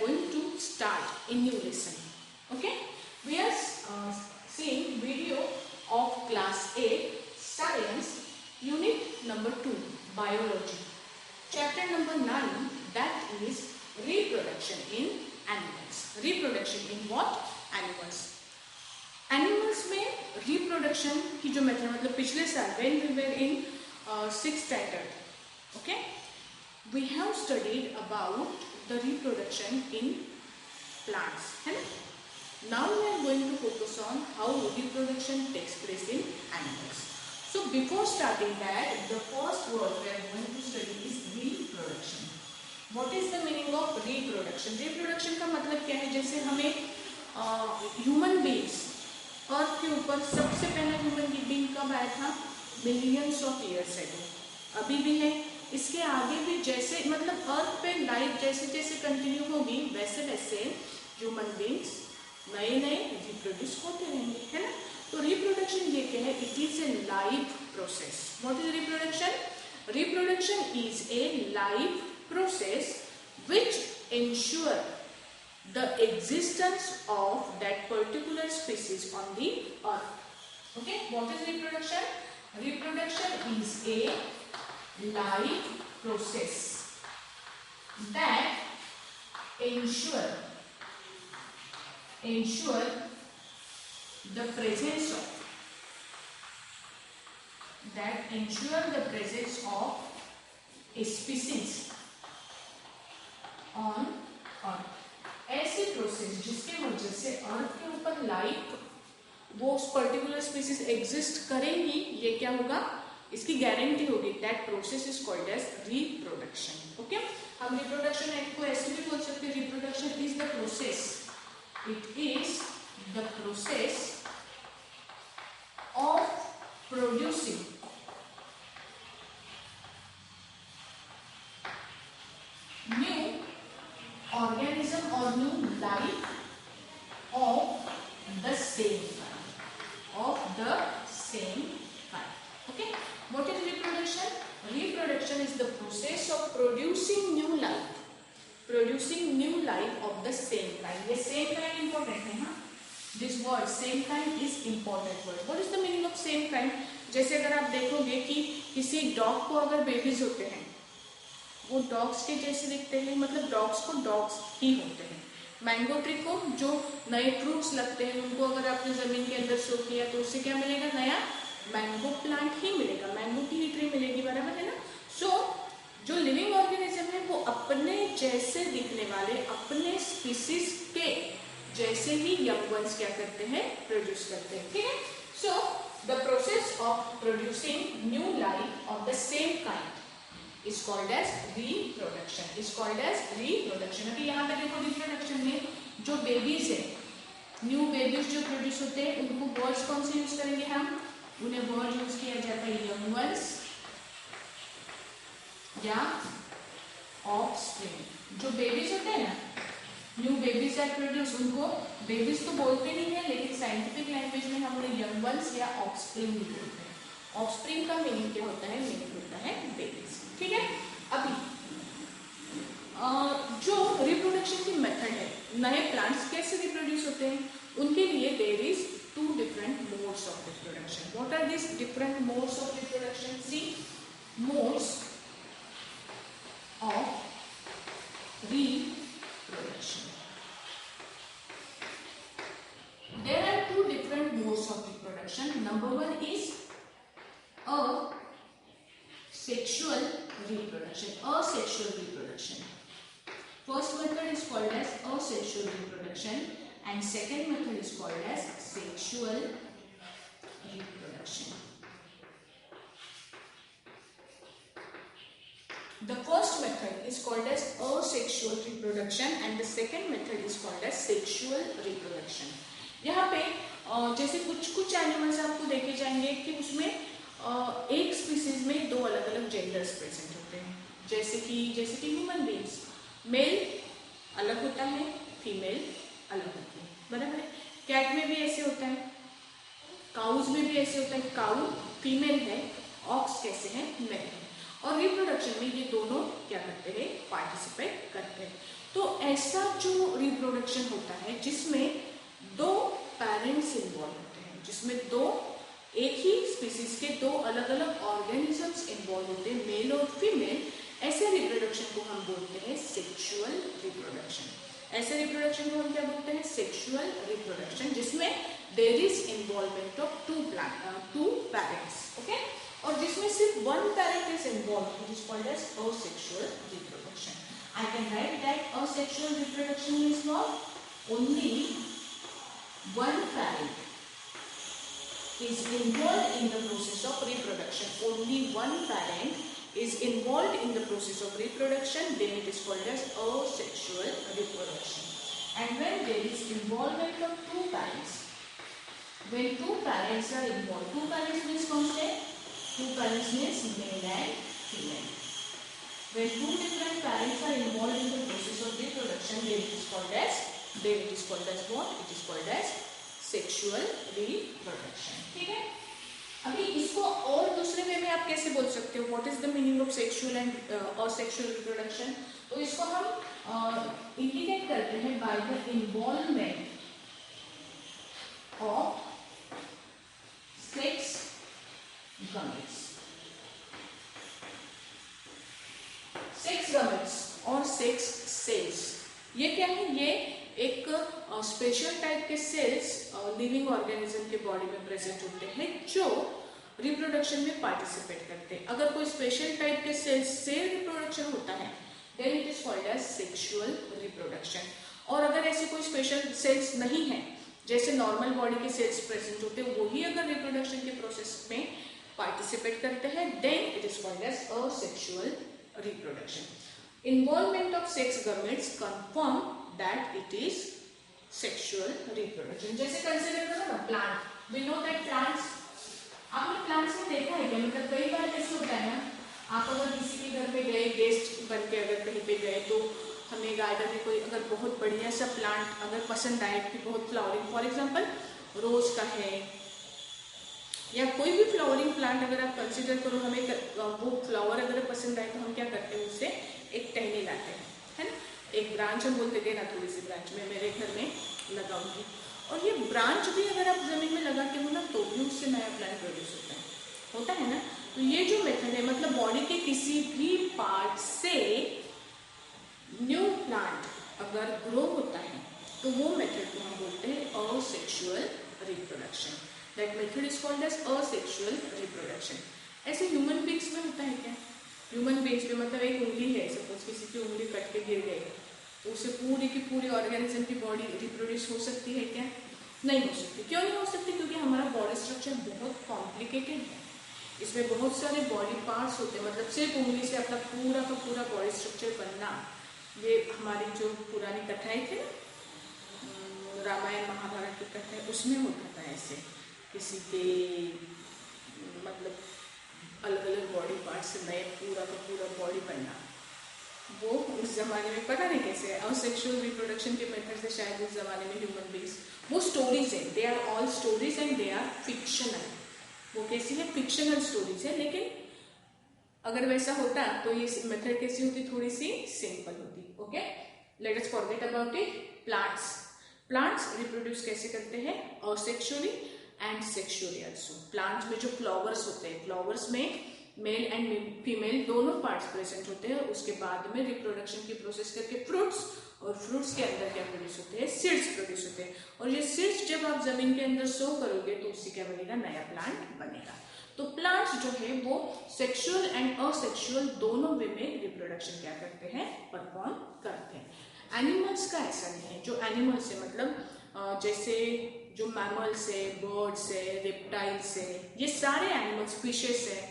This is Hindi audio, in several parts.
going to start a new lesson. Okay, we are seeing video of class 8 science unit number 2 biology, chapter number 9, that is reproduction in animals. Reproduction in what? Animals. Animals में रिप्रोडक्शन की जो मेथड, मतलब पिछले साल when we were in 6th standard, okay, we have studied about the reproduction in plants, है ना. Now we are going to focus on how reproduction takes place in animals. So before starting that, the first word we are going to study is reproduction. What is the meaning of reproduction? Reproduction का मतलब क्या है? जैसे हमें ह्यूमन बीइंग्स, अर्थ के ऊपर सबसे पहला ह्यूमन बीइंग कब आया था? Millions of years ago. अभी भी है, इसके आगे भी जैसे, मतलब अर्थ पे लाइफ जैसे जैसे कंटिन्यू होगी वैसे वैसे ह्यूमन बीइंग्स नए नए रिप्रोड्यूस होते रहेंगे, है ना. तो रिप्रोडक्शन ये क्या है? It is A life process. What is reproduction? Reproduction is a life process which ensure the existence of that particular species on the earth. Okay, what is reproduction? Reproduction is a life process that ensure the presence of a species on earth. ऐसी प्रोसेस जिसके वजह से अर्थ के ऊपर लाइफ, वो पर्टिकुलर स्पीसीज एग्जिस्ट करेंगी, ये क्या होगा? इसकी गारंटी होगी. That process is called as reproduction. Okay, हम रिप्रोडक्शन को ऐसे भी बोल सकते हैं, reproduction is the process, it is the process of producing new organism or new life of the same kind. Okay, what is reproduction? Reproduction is the process of producing new life of the same kind. ये same kind important है, हाँ. This word same kind is important word. What is the meaning of same kind? जैसे अगर आप देखोगे कि किसी डॉग को अगर बेबीज होते हैं, वो डॉग्स के जैसे दिखते हैं, मतलब डॉग्स को डॉग्स ही होते हैं. मैंगो ट्री को जो नए फ्रूट्स लगते हैं उनको अगर आपने जमीन के अंदर सो किया तो उससे क्या मिलेगा? नया मैंगो प्लांट ही मिलेगा, मैंगो की ही ट्री मिलेगी, बराबर है ना. सो जो लिविंग ऑर्गेनिज्म है वो अपने जैसे दिखने वाले, अपने स्पीसीज के जैसे ही यंग वंस क्या करते हैं? प्रोड्यूस करते हैं. ठीक है. So the process of producing new life of the same kind is called as reproduction. अभी यहाँ पे देखो, रिप्रोडक्शन में जो बेबीज है, न्यू बेबीज जो प्रोड्यूस होते हैं, उनको वर्ड्स कौन से यूज करेंगे हम? उन्हें वर्ड यूज किया जाता है यंग वंस या ऑफस्प्रिंग. जो बेबीज होते हैं ना, न्यू बेबीज आर प्रोड्यूस, उनको बेबीज तो बोलते नहीं है, लेकिन साइंटिफिक लैंग्वेज में हम उन्हें यंग वंस या ऑफस्प्रिंग भी बोलते हैं. ऑफस्प्रिंग का मीनिंग क्या होता है? मीनिंग होता है बेबीज. ठीक है. अभी जो रिप्रोडक्शन की मेथड है, नए प्लांट्स कैसे रिप्रोड्यूस होते हैं, उनके लिए there is 2 different modes of reproduction. What are this different modes of reproduction? See, modes of reproduction. There are 2 different modes of reproduction. Number 1 is sexual reproduction. First method is called as asexual reproduction and second method is called as sexual reproduction. The first method is called as asexual reproduction and the second method is called as sexual reproduction. यहाँ पे जैसे कुछ एनिमल्स आपको देखे जाएंगे कि उसमें एक स्पीसीज में 2 अलग अलग जेंडर्स प्रेजेंट होते हैं. जैसे कि ह्यूमन बीइंग्स, मेल अलग होता है, फीमेल अलग होती है, बराबर है. कैट में भी ऐसे होता है, काउज में भी ऐसे होता है. काउ फीमेल है, ऑक्स कैसे है? मेल है. और रिप्रोडक्शन में ये दोनों क्या करते हैं, पार्टिसिपेट करते हैं। तो ऐसा जो रिप्रोडक्शन होता है जिसमें दो पेरेंट्स इन्वॉल्व होते हैं, जिसमें दो एक ही स्पीसीज के दो अलग अलग ऑर्गेनिजम्स इन्वॉल्व होते हैं, मेल और फीमेल, ऐसे रिप्रोडक्शन को हम बोलते हैं सेक्सुअल रिप्रोडक्शन। ऐसे रिप्रोडक्शन को हम क्या बोलते हैं, सेक्सुअल रिप्रोडक्शन, जिसमें there is involvement of two parents, okay, और जिसमें सिर्फ one parent is involve, which is called as asexual reproduction. I can write that asexual reproduction means not only one parent is involved in the process of reproduction. Only one parent is involved in the process of reproduction, then it is called as asexual reproduction. And when there is involvement of two parents, when two parents are involved, two parents means concept, two parents means male and female. When two different parents are involved in the process of reproduction, then it is called as what? It is called as sexual reproduction. ठीक है, अभी इसको और दूसरे वे में आप कैसे बोल सकते हो, what is the meaning of sexual and asexual reproduction? तो इसको हम इंडिकेट करते हैं by the involvement of sex gametes. Sex gametes और सेक्स सेल्स, ये क्या है? ये एक स्पेशल टाइप के सेल्स लिविंग ऑर्गेनिज्म के बॉडी में प्रेजेंट होते हैं जो रिप्रोडक्शन में पार्टिसिपेट करते हैं। अगर कोई स्पेशल टाइप के सेल्स से रिप्रोडक्शन होता है then it is called as sexual reproduction. और अगर ऐसे कोई स्पेशल सेल्स नहीं है, जैसे नॉर्मल बॉडी के सेल्स प्रेजेंट होते हैं, वही अगर रिप्रोडक्शन के प्रोसेस में पार्टिसिपेट करते हैं then it is called as asexual reproduction. Involvement of sex gametes confirm that it is sexual reproduction. जैसे कंसीडर करो ना plant, we know that plants, आपने प्लांट्स में देखा है क्या? मतलब कई बार ऐसे होता है ना, आप अगर किसी के घर पे गए, गेस्ट बन के अगर कहीं पे गए, तो हमें गार्डन में कोई अगर बहुत बढ़िया सा प्लांट अगर पसंद आए कि बहुत फ्लावरिंग, फॉर एग्जाम्पल रोज का है या कोई भी फ्लावरिंग प्लांट अगर आप कंसीडर करो, हमें वो फ्लावर अगर पसंद आए तो हम क्या करते हैं, उससे एक टहनी लाते हैं, है ना, एक ब्रांच हम बोलते देना, थोड़ी सी ब्रांच में मेरे घर में लगाऊंगी, और ये ब्रांच भी अगर आप जमीन में लगाते हो ना तो भी उससे नया प्लांट प्रोड्यूस होता है ना। तो ये जो मेथड है, मतलब बॉडी के किसी भी पार्ट से न्यू प्लांट अगर ग्रो होता है तो वो मेथड को हम बोलते हैं asexual reproduction. That method is called as asexual reproduction. ऐसे ह्यूमन बींग्स में होता है क्या? ह्यूमन बींग्स में मतलब एक उंगली है, सपोज किसी की उंगली कट के गिर गई तो उसे पूरी की पूरी ऑर्गेनिज्म की बॉडी रिप्रोड्यूस हो सकती है क्या? नहीं हो सकती। क्यों नहीं हो सकती? क्योंकि हमारा बॉडी स्ट्रक्चर बहुत कॉम्प्लिकेटेड है, इसमें बहुत सारे बॉडी पार्ट्स होते हैं। मतलब सिर्फ उंगली से अपना पूरा का पूरा बॉडी स्ट्रक्चर बनना, ये हमारी जो पुरानी कथाएं थी ना, रामायण महाभारत की कथाएं, उसमें होता था ऐसे किसी के मतलब अलग अलग बॉडी पार्ट से नए पूरा का पूरा बॉडी बनना, वो उस जमाने में पता नहीं कैसे है। असेक्सुअल रिप्रोडक्शन के मेथड से शायद उस जमाने में ह्यूमन बींग्स, वो स्टोरीज है, they are all stories and they are fictional. वो कैसी है? फिक्शनल स्टोरीज है, लेकिन अगर वैसा होता तो ये मेथड कैसी होती? थोड़ी सी सिंपल होती। Okay, let us forget about it. Plants reproduce कैसे करते हैं? Asexually and sexually also. Plants में जो फ्लावर्स होते हैं, फ्लावर्स में मेल एंड फीमेल दोनों पार्ट्स प्रेजेंट होते हैं। उसके बाद में रिप्रोडक्शन की प्रोसेस करके फ्रूट्स, और फ्रूट्स के अंदर क्या प्रोड्यूस होते हैं? सीड्स प्रोड्यूस होते हैं। और ये सीड्स जब आप जमीन के अंदर सो करोगे तो उससे क्या बनेगा? नया प्लांट बनेगा। तो प्लांट्स जो है वो सेक्सुअल एंड असेक्सुअल दोनों वे में रिप्रोडक्शन क्या करते हैं? परफॉर्म करते हैं। एनिमल्स का ऐसा नहीं है। जो एनिमल्स है मतलब जैसे जो मैमल्स है, बर्ड्स है, रेप्टाइल्स है, ये सारे एनिमल्स, फिशेस है,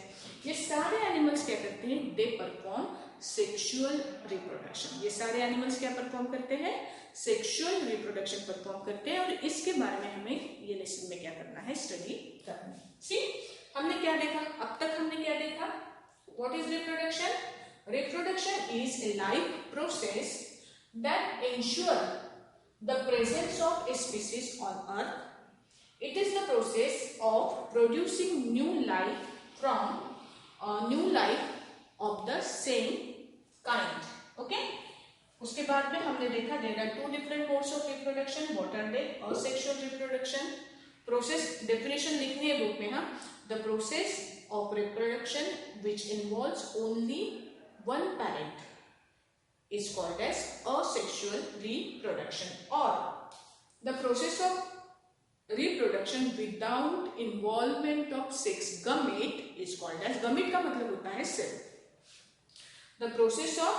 ये सारे एनिमल्स क्या करते हैं? They perform sexual reproduction. ये सारे एनिमल्स क्या परफॉर्म करते हैं? सेक्सुअल रिप्रोडक्शन परफॉर्म करते हैं। और इसके बारे में हमें ये लेसन में क्या करना है? स्टडी करना है। सी, हमने क्या देखा अब तक? हमने क्या देखा? What is reproduction? Reproduction is a life process that ensure the presence of a species on earth. It is the process of producing new life of the same kind. Okay. उसके बाद में हमने देखा there are two different modes of reproduction. What are they? Asexual reproduction. Process definition लिखनी है बुक में. हाँ, the process of reproduction which involves only one parent is called as asexual reproduction, or the process of reproduction without involvement of sex gamete is called as, gamete का मतलब होता है cell. The process of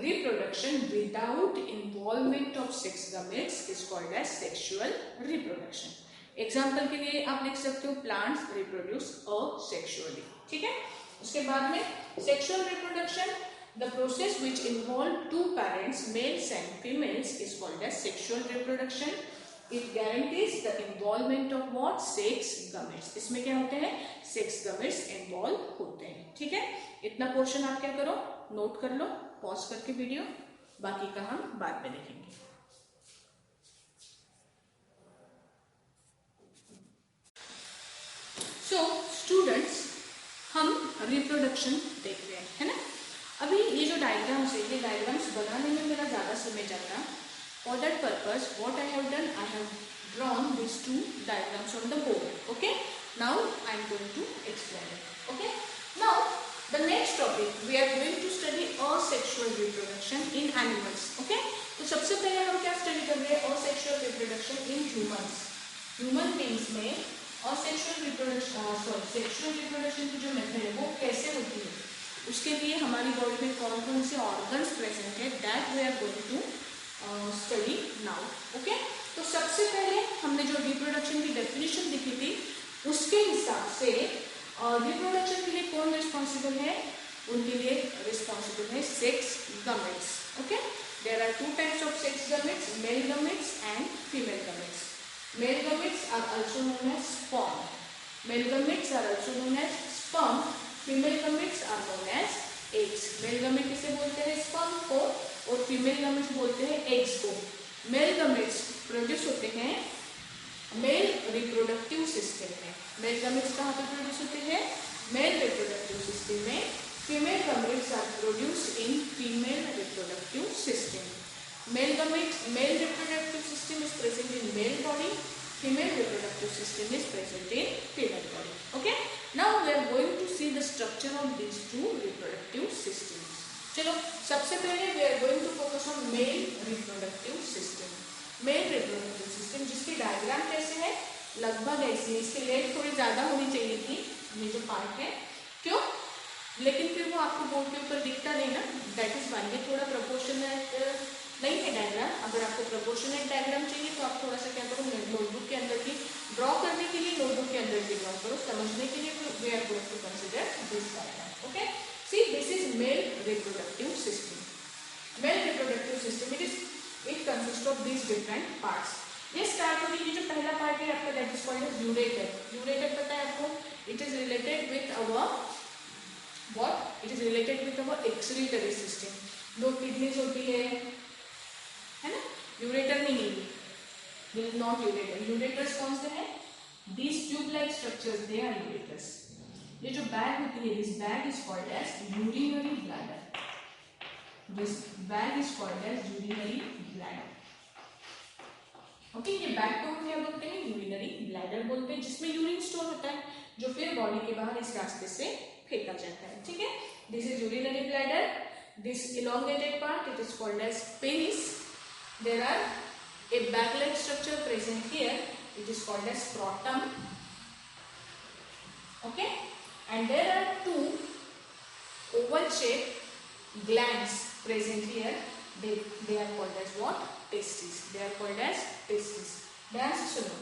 reproduction without involvement of sex gametes is called as sexual reproduction. Example के लिए आप लिख सकते हो प्लांट्स रिप्रोड्यूस asexually. ठीक है. उसके बाद में sexual reproduction, the process which involve two parents males and females is called as sexual reproduction. It guarantees the involvement of what? Sex gametes. इसमें क्या होते हैं? सेक्स गमेट्स इन्वॉल्व होते हैं. ठीक है. इतना पोर्शन आप क्या करो, नोट कर लो पॉज करके वीडियो, बाकी का हम बाद में देखेंगे. सो स्टूडेंट्स, हम रिप्रोडक्शन देख रहे हैं, है ना. अभी ये जो डायग्राम्स है, ये डायग्राम्स बनाने में मेरा ज़्यादा समय जाता. For that purpose what I have done, I have drawn this two diagrams on the board. Okay. Now I am going to explain it. Okay. Now the next topic we are going to study asexual reproduction in animals. Okay. तो सबसे पहले हम क्या स्टडी कर रहे हैं? Asexual reproduction in humans. Human beings में और सेक्सुअल रिप्रोडक्शन की जो मेथड है वो कैसे होती है, उसके लिए हमारी बॉडी में कौन कौन से ऑर्गन्स प्रेजेंट है, that we are going to study now. Okay. तो सबसे पहले हमने जो रिप्रोडक्शन की डेफिनेशन लिखी थी उसके हिसाब से रिप्रोडक्शन के लिए कौन रिस्पॉन्सिबल है? उनके लिए रिस्पॉन्सिबल है sex gametes. Okay. There are two types of sex gametes, male gametes and female gametes. Male gametes are also known as sperm. Male gametes are also known as sperm. Female gametes are known as eggs. Male gamete किसे बोलते हैं? sperm को. और female gametes बोलते हैं eggs को. Male gametes प्रोड्यूस होते हैं मेल रिप्रोडक्टिव सिस्टम में. Male gametes कहाँ पे प्रोड्यूस होते हैं? मेल रिप्रोडक्टिव सिस्टम में. Female gametes are produced in female reproductive system. Male reproductive system is present in male body. Female reproductive system is present in female body. Okay. Now we are going to see the structure of these two reproductive systems. चलो सबसे पहले we are going to focus on male reproductive system. Male reproductive system जिसकी डायग्राम कैसे है? लगभग ऐसी है. इसकी लेंथ थोड़ी ज्यादा होनी चाहिए थी, ये जो पार्ट है. क्यों? लेकिन फिर वो आपको बोर्ड के ऊपर दिखता नहीं ना. That is why. ये थोड़ा प्रोपोर्शनेट नहीं है डायग्राम. अगर आपको प्रोपोर्शनेट डायग्राम चाहिए तो आप थोड़ा सा क्या करो, नोटबुक के अंदर की ड्रॉ करने के लिए नोटबुक के अंदर की ड्रॉ करो. समझने के लिए we are going to consider this diagram. Okay. See this is male reproductive system. Male reproductive system it consist of this different parts. ये स्टार्ट होगी, ये जो पहला पार्ट है आपका that is called as ureter. Ureter पता है आपको? It is related with our what? It is related with our excretory system. दो किडनीज होती है ना. यूरेटर नहीं है, this is not ureter. Ureters कौन से हैं? These tube like structures, they are ureters. ये जो बैग होती है, this bag is called as urinary bladder. This bag is called as urinary bladder. Okay. ये बैग को हम क्या बोलते हैं? यूरिनरी ब्लैडर बोलते हैं, जिसमें यूरिन स्टोर होता है जो फिर बॉडी के बाहर इस रास्ते से फेंका जाता है. ठीक है. This is urinary bladder. This elongated part, it is called as penis. There are a bag-like structure present here. It is called as scrotum. Okay. And there are two oval-shaped glands present here. They are called as what? Testes. They are called as testes. ध्यान से सुनो.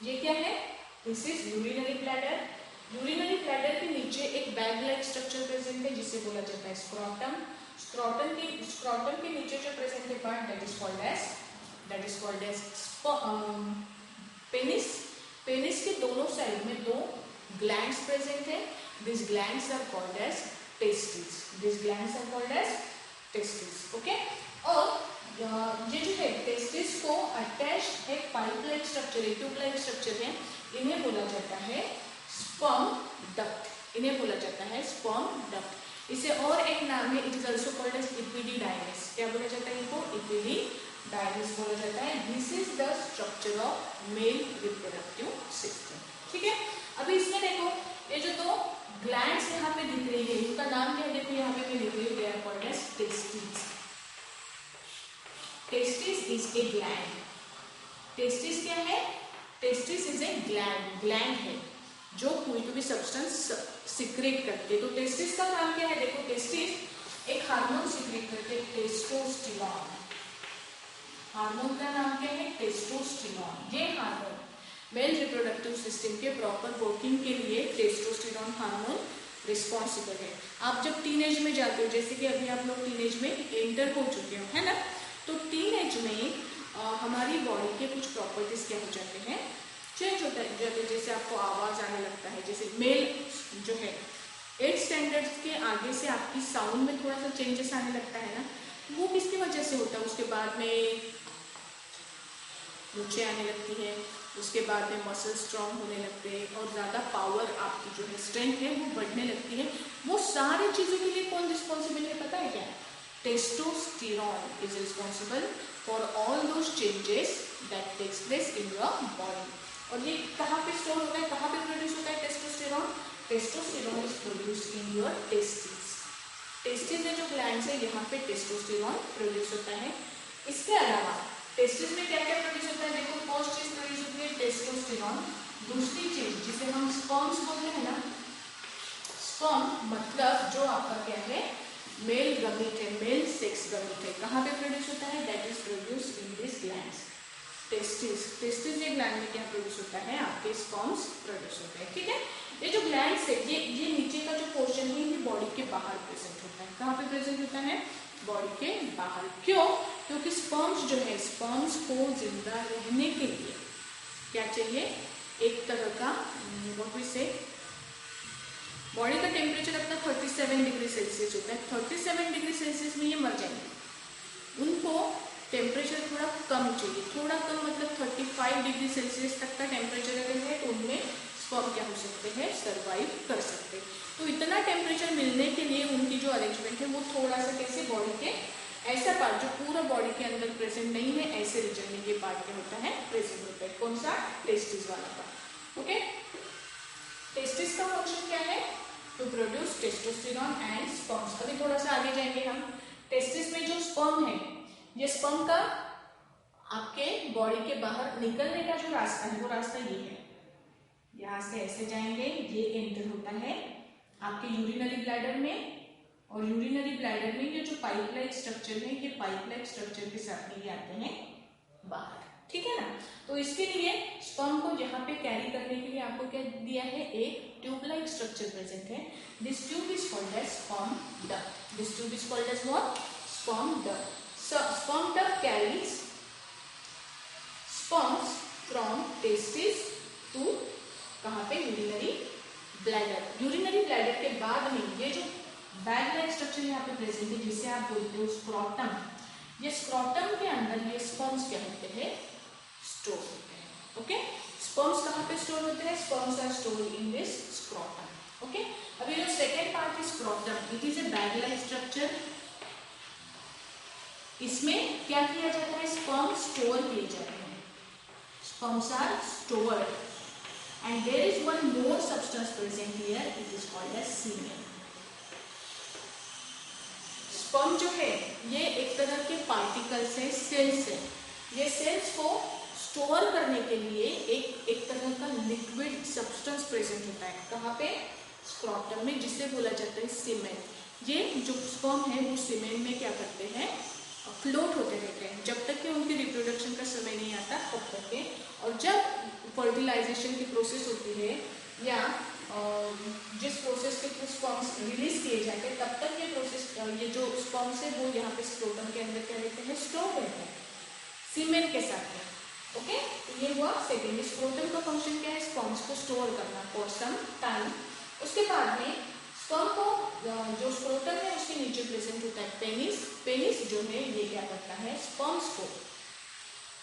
ये क्या है? This is urinary bladder. Urinary bladder के नीचे एक बैग लाइक स्ट्रक्चर प्रेजेंट है जिसे बोला जाता है स्क्रोटम. स्क्रोटम के नीचे जो प्रेजेंट है part that is called as penis. Penis के दोनों साइड में दो ग्लैंड्स प्रेजेंट है. This glands are called as testis. Okay. और ये जो है टेस्टिस को अटैच एक पाइप लाइक स्ट्रक्चर है, ट्यूब लाइक स्ट्रक्चर है, इन्हें बोला जाता है स्पर्म डक्ट. इन्हें बोला जाता है स्पर्म डक्ट। इसे और एक नाम है, it is also called as epididymis. क्या बोला जाता है इनको? इक्विडीडाइमिस बोला जाता है। This is the structure of male reproductive system. ठीक है, अभी इसमें देखो ये जो दो ग्लैंड्स यहाँ पे दिख रही है, इनका नाम क्या है? देखो यहाँ पे मैं लिख रही हूँ, they are called as testis. Testis is a gland. Testis क्या है? टेस्टिस इज ए ग्लैंड है जो कोई भी सब्सटेंस सिक्रेट करते हैं। तो टेस्टिस का काम क्या है? देखो टेस्टिस एक हार्मोन सिक्रेट करते हैं, टेस्टोस्टेरोन। हार्मोन का नाम क्या है? टेस्टोस्टेरोन। ये हार्मोन मेल रिप्रोडक्टिव सिस्टम के प्रॉपर वर्किंग के लिए टेस्टोस्टेरोन हार्मोन रिस्पॉन्सिबल है। आप जब टीनेज में जाते हो, जैसे कि अभी आप लोग टीनेज में एंटर हो चुके हो, है ना, तो टीनेज में हमारी बॉडी के कुछ प्रॉपर्टीज क्या हो जाते हैं? चेंज होता है। जैसे आपको आवाज आने लगता है, जैसे मेल जो है 8 स्टैंडर्ड्स के आगे से आपकी साउंड में थोड़ा सा चेंजेस आने लगता है ना, वो किसकी वजह से होता है? उसके बाद में ऊंचे आने लगती है, उसके बाद में मसल स्ट्रांग होने लगते हैं और ज़्यादा पावर आपकी जो है स्ट्रेंथ है वो बढ़ने लगती है। वो सारी चीज़ों के लिए कौन रिस्पॉन्सिबल है पता है क्या? Testosterone is responsible for all those changes that takes place in your body. और ये कहाँ पे स्टोर होता है, कहाँ पे प्रोड्यूस होता है testosterone? Testosterone is produce in your testis. Testis में जो ग्लैंड्स है यहाँ पे टेस्टोस्टेरोन प्रोड्यूस होता है। इसके अलावा टेस्टिस में क्या क्या प्रोड्यूस होता है? देखो, फर्स्ट चीज प्रोड्यूस होती है टेस्टोस्टेरोन। दूसरी चीज जिसे हम स्पर्म्स बोलते हैं ना, स्पर्म मतलब जो आपका क्या है? मेल गमीट है, मेल सेक्स गमीट है। कहाँ पे प्रोड्यूस होता है? That is produce in this glands testis. Testis ये ग्लैंड में क्या प्रोड्यूस होता है? आपके स्पर्म्स प्रोड्यूस होते हैं। ठीक है, ये जो ग्लैंड्स है ये नीचे का जो पोर्शन है ये बॉडी के बाहर प्रेजेंट होता है। कहाँ पे प्रेजेंट होता है? बॉडी के बाहर। क्यों? क्योंकि स्पर्म्स जो है, स्पर्म्स को जिंदा रहने के लिए क्या चाहिए? एक तरह का व्हाट वी से, बॉडी का टेम्परेचर अपना 37 डिग्री सेल्सियस होता है। 37 डिग्री सेल्सियस में ये मर जाएंगे। उनको टेम्परेचर थोड़ा कम चाहिए, थोड़ा कम मतलब 35 डिग्री सेल्सियस तक का टेम्परेचर अगर है तो उनमें स्पर्म क्या हो सकते हैं? सर्वाइव कर सकते हैं। तो इतना टेम्परेचर मिलने के लिए उनकी जो अरेंजमेंट है वो थोड़ा सा कैसे, बॉडी के ऐसा पार्ट जो पूरा बॉडी के अंदर प्रेजेंट नहीं है, ऐसे रीजन में ये पार्ट क्या होता है? प्रेजेंट होता है। कौन सा? टेस्टिस वाला पार्ट। ओके, टेस्टिस का फंक्शन क्या है? To produce testosterone and sperms. अभी थोड़ा सा आगे जाएंगे हम। टेस्टिस में जो स्पर्म है, ये स्पर्म का आपके बॉडी के बाहर निकलने का जो रास्ता है वो रास्ता ये है। यहाँ से ऐसे जाएंगे, ये एंटर होता है आपके यूरिनरी ब्लैडर में, और यूरिनरी ब्लैडर में ये जो पाइप लाइक स्ट्रक्चर है, ये पाइप लाइक स्ट्रक्चर के साथ में ये आते हैं बाहर। ठीक है ना, तो इसके लिए स्पर्म को यहाँ पे कैरी करने के लिए आपको क्या दिया है? एक ट्यूब लाइक स्ट्रक्चर प्रेजेंट है। This tube is called as sperm duct. This tube is called as what? Sperm duct. Sperm duct carries sperms from testis to कहाँ पे? Urinary bladder. यूरिनरी ब्लैडर के बाद में ये जो बैग लाइक स्ट्रक्चर यहाँ पे प्रेजेंट है, जिसे आप बोलते हो स्क्रोटम, ये स्क्रोटम के अंदर ये स्पर्म्स क्या होते हैं? स्टोर होते हैं। ओके, स्पर्म्स कहाँ पे स्टोर होते हैं? Sperms are stored in this scrotum. Okay, अभी जो सेकेंड पार्ट है scrotum, it is a bag like structure. इसमें क्या किया जाता है? स्पर्म स्टोर किए जाते हैं। Sperms are stored and there is one more substance present here, it is called as semen. Sperm जो है ये एक तरह के पार्टिकल्स है, सेल्स है। ये सेल्स को स्टोर करने के लिए एक तरह का लिक्विड सब्सटेंस प्रेजेंट होता है। कहाँ पे? स्क्रोटम में, जिसे बोला जाता है सीमेन। ये जो स्पर्म है वो सीमेन में क्या करते हैं? फ्लोट होते रहते हैं जब तक कि उनकी रिप्रोडक्शन का समय नहीं आता तब तक के। और जब फर्टिलाइजेशन की प्रोसेस होती है या जिस प्रोसेस के थ्रू स्पर्म्स रिलीज किए जाते हैं, तब तक ये प्रोसेस, ये जो स्पर्म्स है वो यहाँ पे स्क्रोटम के अंदर क्या रहते हैं? स्टोर रहते हैं सीमेन के साथ में। ओके, तो ये हुआ सेकेंड। स्क्रोटम का फंक्शन क्या है? स्पर्म्स को स्टोर करना फॉर सम टाइम। उसके बाद में स्पर्म को जो स्क्रोटम है उसके नीचे प्रेजेंट होता है पेनिस। पेनिस जो है ये क्या करता है? स्पर्म्स को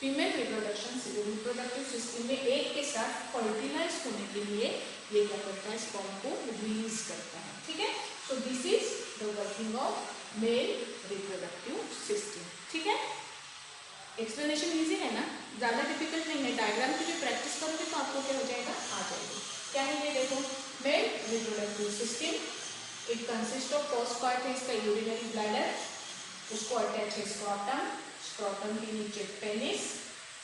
फीमेल रिप्रोडक्टिव सिस्टम में एक के साथ फर्टिलाइज होने के लिए ये क्या करता है, स्पर्म को रिलीज करता है। ठीक है, so this is the working of male reproductive system. ठीक है, एक्सप्लेनेशन इजी है ना, ज्यादा डिफिकल्ट नहीं है। डायग्राम की जो प्रैक्टिस करोगे तो आपको क्या हो जाएगा, आ जाएगा। क्या है ये देखो, mail reproductive system, it consist of first part है इसका यूरिनरी ब्लैडर, उसको अटैच है स्क्रॉटम, स्क्रॉटम के नीचे पेनिस,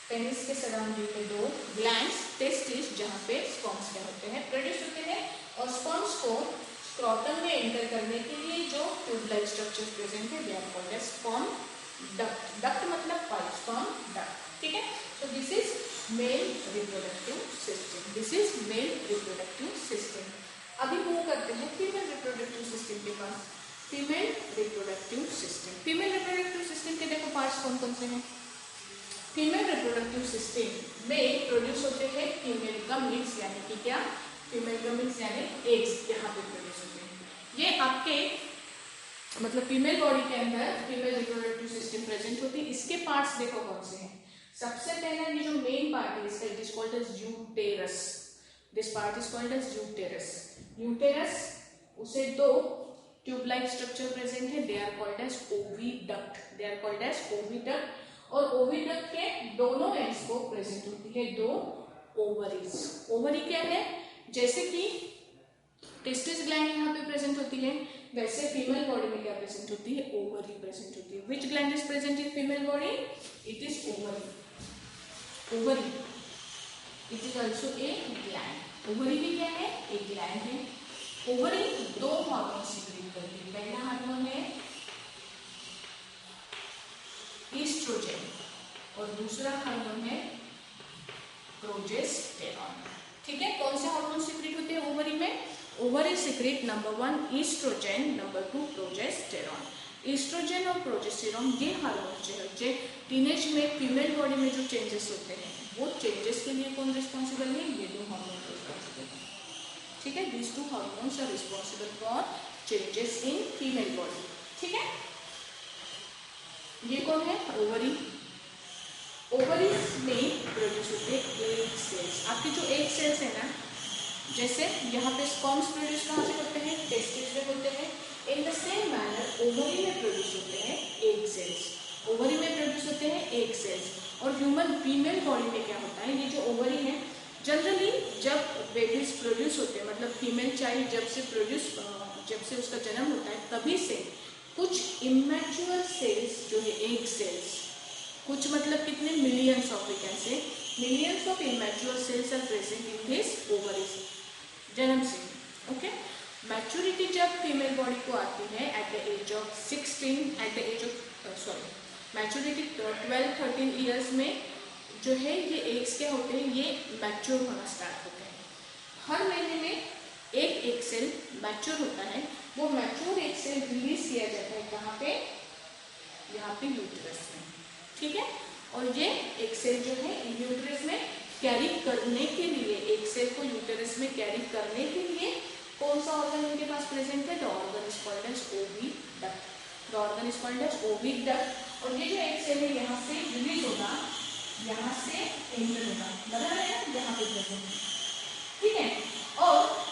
पेनिस के सराउंडिंग में दो ग्लैंड्स, टेस्टिस, जहाँ पे स्पर्म्स क्या होते हैं, प्रोड्यूस होते हैं। और स्पर्म्स को स्क्रॉटम में एंटर करने के लिए जो ट्यूब लाइक स्ट्रक्चर प्रेजेंट है, they are called as sperm duct. Duct मतलब पाइप, स्पर्म डक्ट। ठीक है, so this is male reproductive system, this is male reproductive system. अभी मूव करते हैं फीमेल रिप्रोडक्टिव सिस्टम के पास। Female reproductive system, female reproductive system के देखो पार्ट्स कौन कौन से हैं। फीमेल रिप्रोडक्टिव सिस्टम में प्रोड्यूस होते हैं फीमेल गमीट्स, यानी कि क्या, फीमेल गमीट्स यानी एग्स यहाँ पे प्रोड्यूस होते हैं। ये आपके मतलब फीमेल बॉडी के अंदर फीमेल रिप्रोडक्टिव सिस्टम प्रेजेंट होती है। इसके पार्ट्स देखो कौन से हैं। सबसे पहला ये जो मेन पार्ट है इसका, it is called as uterus, this part is called as uterus. Uterus, उसे दो ट्यूब लाइक स्ट्रक्चर प्रेजेंट है, they are called as oviduct, they are called as oviduct. और ओविडक्ट के दोनों एंड्स को प्रेजेंट होती है दो ओवरीज। ओवरी क्या है, जैसे कि टेस्टिस ग्लैंड यहाँ पे प्रेजेंट होती है, वैसे फीमेल बॉडी में क्या प्रेजेंट होती है, ओवरी प्रेजेंट होती है। विच gland is present in female body, it is ovary. Ovary it is also a gland. Ovary भी क्या है, एक ग्लैंड है। ओवरी दो हार्मोन सिक्रीट करती है, पहला हार्मोन है ईस्ट्रोजन और दूसरा हार्मोन है प्रोजेस्टेरॉन। ठीक है, कौन से हार्मोन सिक्रीट होते हैं ओवरी में, ovary secrete number 1 estrogen, number 2 progesterone. Estrogen और प्रोजेस्टेरॉन ये हार्मोन जो टीनेज में फीमेल बॉडी में जो चेंजेस होते हैं, वो चेंजेस के लिए कौन रिस्पॉन्सिबल है, ये दो हार्मोन रिस्पॉन्सिबल है। ठीक है, these two hormones are responsible for changes in female body। ठीक है, ये कौन है, ओवरी। ओवरीज में प्रोड्यूस होते हैं एग सेल्स। आपके जो एग सेल्स है ना, जैसे यहाँ पे स्पर्म्स प्रोड्यूस कहाँ से होते हैं, टेस्टिस में होते हैं। In the same manner ovary में प्रोड्यूस होते हैं एग सेल्स, ओवरी में प्रोड्यूस होते हैं एग सेल्स। और ह्यूमन फीमेल बॉडी में क्या होता है, ये जो ओवरी है, जनरली जब बेबीज प्रोड्यूस होते हैं, मतलब फीमेल चाइल्ड जब से उसका जन्म होता है, तभी से कुछ इमेच्योर सेल्स जो है एग सेल्स, कुछ मतलब कितने millions of, we can say millions of immature cells are present in this ovaries जन्म से। ओके, मैच्योरिटी जब फीमेल बॉडी को आती है at the age of 16, at the age of maturity 12-13 years में जो है ये एग्स क्या होते हैं, ये मैच्योर होना स्टार्ट होते हैं। हर महीने में एक एग सेल मैच्योर होता है, वो मैच्योर एग सेल रिलीज किया जाता है कहाँ पे, यहाँ पे यूट्रस में। ठीक है, और ये एग सेल जो है यूट्रस में कैरी करने के लिए, एग सेल को यूट्रस में कैरी करने के लिए कौन सा ऑर्गन इनके पास प्रेजेंट है, the organ is called as oviduct, the organ is called as oviduct. और ये जो एग सेल है यहाँ से रिलीज होगा, यहाँ से एंटर होगा, बराबर है ना, यहाँ पे प्रेजेंट है। ठीक है, और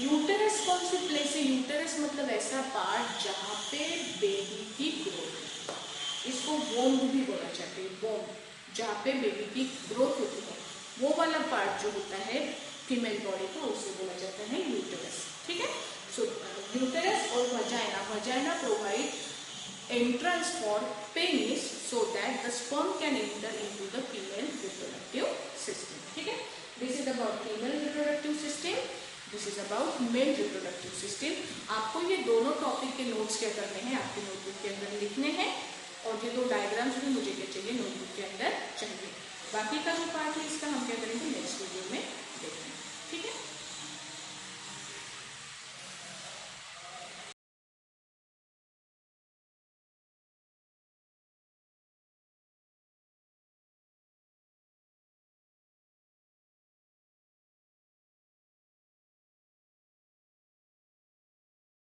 यूटेरस कौन सी प्लेस है, यूटेरस मतलब ऐसा पार्ट जहाँ पे बेबी की ग्रोथ है, इसको वोम्ब भी बोला जाता है, वोम्ब, जहाँ पे बेबी की ग्रोथ होती है, वो वाला पार्ट जो होता है फीमेल बॉडी का, उसे बोला जाता है यूटेरस। ठीक है, सो यूटेरस और vagina, vagina provide entrance for penis so that the sperm can enter into the female reproductive system। ठीक है, this is about female reproductive system, this is about male reproductive system। आपको ये दोनों टॉपिक के नोट्स क्या करने हैं, आपके नोटबुक के अंदर लिखने हैं, और ये दो डायग्राम्स भी मुझे क्या चाहिए, नोटबुक के अंदर चाहिए। बाकी का जो पार्ट है इसका हम क्या करेंगे नेक्स्ट वीडियो में